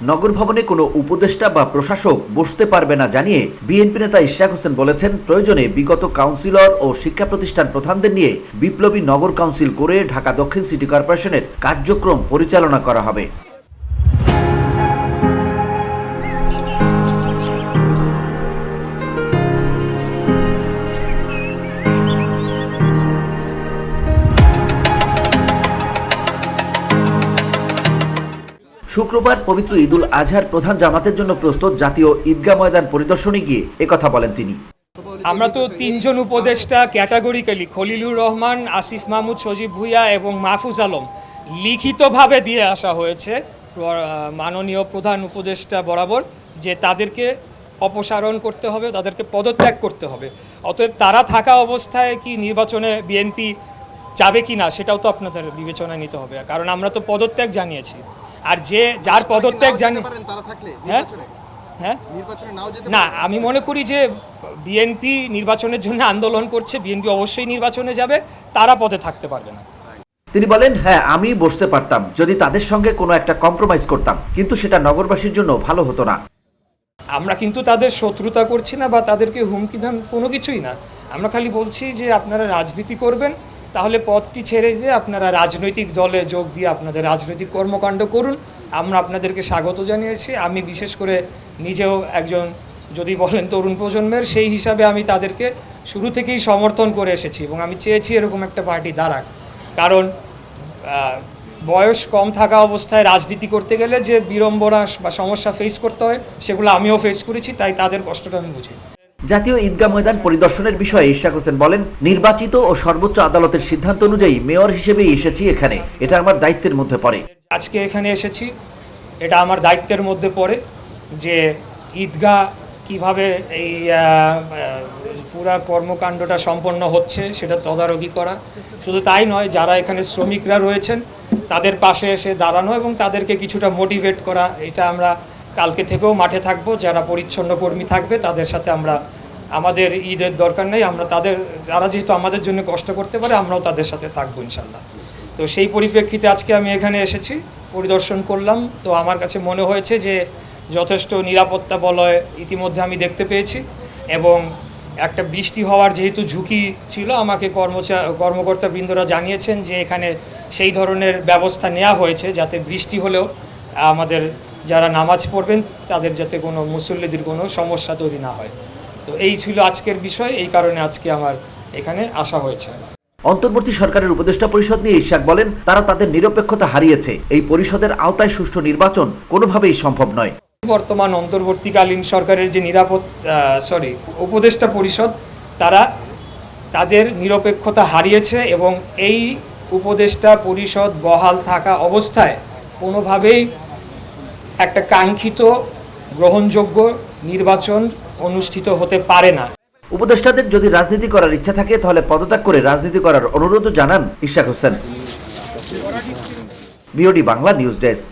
নগর ভবনে কোনো উপদেষ্টা বা প্রশাসক বসতে পারবে না জানিয়ে বিএনপি নেতা ইশরাক হোসেন বলেছেন, প্রয়োজনে বিগত কাউন্সিলর ও শিক্ষা প্রতিষ্ঠান প্রধানদের নিয়ে বিপ্লবী নগর কাউন্সিল করে ঢাকা দক্ষিণ সিটি কর্পোরেশনের কার্যক্রম পরিচালনা করা হবে। শুক্রবার পবিত্র ঈদুল আজহার প্রধান জামাতের জন্য প্রস্তুত জাতীয় ঈদগাহ ময়দান পরিদর্শনে গিয়ে একথা বলেন তিনি। আমরা তো তিনজন উপদেষ্টা ক্যাটাগরিক্যালি খলিলুর রহমান, আসিফ মাহমুদ, সজীব ভুঁইয়া এবং মাহফুজ আলম লিখিতভাবে দিয়ে আসা হয়েছে মাননীয় প্রধান উপদেষ্টা বরাবর যে তাদেরকে অপসারণ করতে হবে, তাদেরকে পদত্যাগ করতে হবে। অতএব তারা থাকা অবস্থায় কি নির্বাচনে বিএনপি যাবে কি না সেটাও তো আপনাদের বিবেচনায় নিতে হবে, কারণ আমরা তো পদত্যাগ জানিয়েছি। আর যার পদত্যাগ জানি হ্যাঁ না, আমি মনে করি যে বিএনপি নির্বাচনের জন্য আন্দোলন করছে, বিএনপি অবশ্যই নির্বাচনে যাবে, তারা পদে থাকতে পারবে না। তিনি বলেন, হ্যাঁ আমি বসতে পারতাম যদি তাদের সঙ্গে কোনো একটা কম্প্রোমাইজ করতাম, কিন্তু সেটা নগরবাসীর জন্য ভালো হতো না। আমরা কিন্তু তাদের শত্রুতা করছি না বা তাদেরকে হুমকি দান কোনো কিছুই না। আমরা খালি বলছি যে আপনারা রাজনীতি করবেন, তাহলে পথটি ছেড়ে দিয়ে আপনারা রাজনৈতিক দলে যোগ দিয়ে আপনাদের রাজনৈতিক কর্মকাণ্ড করুন। আমরা আপনাদেরকে স্বাগত জানিয়েছি। আমি বিশেষ করে নিজেও একজন যদি বলেন তরুণ প্রজন্মের, সেই হিসাবে আমি তাদেরকে শুরু থেকেই সমর্থন করে এসেছি এবং আমি চেয়েছি এরকম একটা পার্টি দাঁড়াক। কারণ বয়স কম থাকা অবস্থায় রাজনীতি করতে গেলে যে বিড়ম্বনা বা সমস্যা ফেস করতে হয় সেগুলো আমিও ফেস করেছি, তাই তাদের কষ্টটা আমি বুঝি। জাতীয় ঈদগাহ ময়দান পরিদর্শনের বিষয়ে ইশরাক হোসেন বলেন, নির্বাচিত ও সর্বোচ্চ আদালতের সিদ্ধান্ত অনুযায়ী মেয়র হিসেবেই এসেছি এখানে, এটা আমার দায়িত্বের মধ্যে পড়ে। আজকে এখানে এসেছি, এটা আমার দায়িত্বের মধ্যে পড়ে যে ঈদগাহ কিভাবে এই পুরা কর্মকাণ্ডটা সম্পন্ন হচ্ছে সেটা তদারকি করা। শুধু তাই নয়, যারা এখানে শ্রমিকরা রয়েছেন তাদের পাশে এসে দাঁড়ানো এবং তাদেরকে কিছুটা মোটিভেট করা। এটা আমরা কালকে থেকেও মাঠে থাকবো, যারা পরিচ্ছন্ন কর্মী থাকবে তাদের সাথে আমরা, আমাদের ঈদের দরকার নেই, আমরা যারা যেহেতু আমাদের জন্য কষ্ট করতে পারে আমরাও তাদের সাথে থাকবো ইনশাল্লাহ। তো সেই পরিপ্রেক্ষিতে আজকে আমি এখানে এসেছি, পরিদর্শন করলাম। তো আমার কাছে মনে হয়েছে যে যথেষ্ট নিরাপত্তা বলয় ইতিমধ্যে আমি দেখতে পেয়েছি এবং একটা বৃষ্টি হওয়ার যেহেতু ঝুঁকি ছিল, আমাকে কর্মকর্তাবৃন্দরা জানিয়েছেন যে এখানে সেই ধরনের ব্যবস্থা নেওয়া হয়েছে যাতে বৃষ্টি হলেও আমাদের যারা নামাজ পড়বেন তাদের যাতে কোনো মুসল্লিদের কোনো সমস্যা তৈরি না হয়। তো এই ছিল আজকের বিষয়, এই কারণে আজকে আমার এখানে আসা হয়েছে। অন্তর্বর্তী সরকারের উপদেষ্টা পরিষদ নিয়ে ইশরাক বলেন, তারা তাদের নিরপেক্ষতা হারিয়েছে, এই পরিষদের আওতায় সুষ্ঠু নির্বাচন কোনোভাবেই সম্ভব নয়। বর্তমান অন্তর্বর্তীকালীন সরকারের যে উপদেষ্টা পরিষদ, তারা তাদের নিরপেক্ষতা হারিয়েছে এবং এই উপদেষ্টা পরিষদ বহাল থাকা অবস্থায় কোনোভাবেই একটা কাঙ্ক্ষিত গ্রহণযোগ্য নির্বাচন অনুষ্ঠিত হতে পারে না। উপদেষ্টাদের যদি রাজনীতি করার ইচ্ছা থাকে তাহলে পদত্যাগ করে রাজনীতি করার অনুরোধ জানান Ishraq Hossain. BOD Bangla news desk.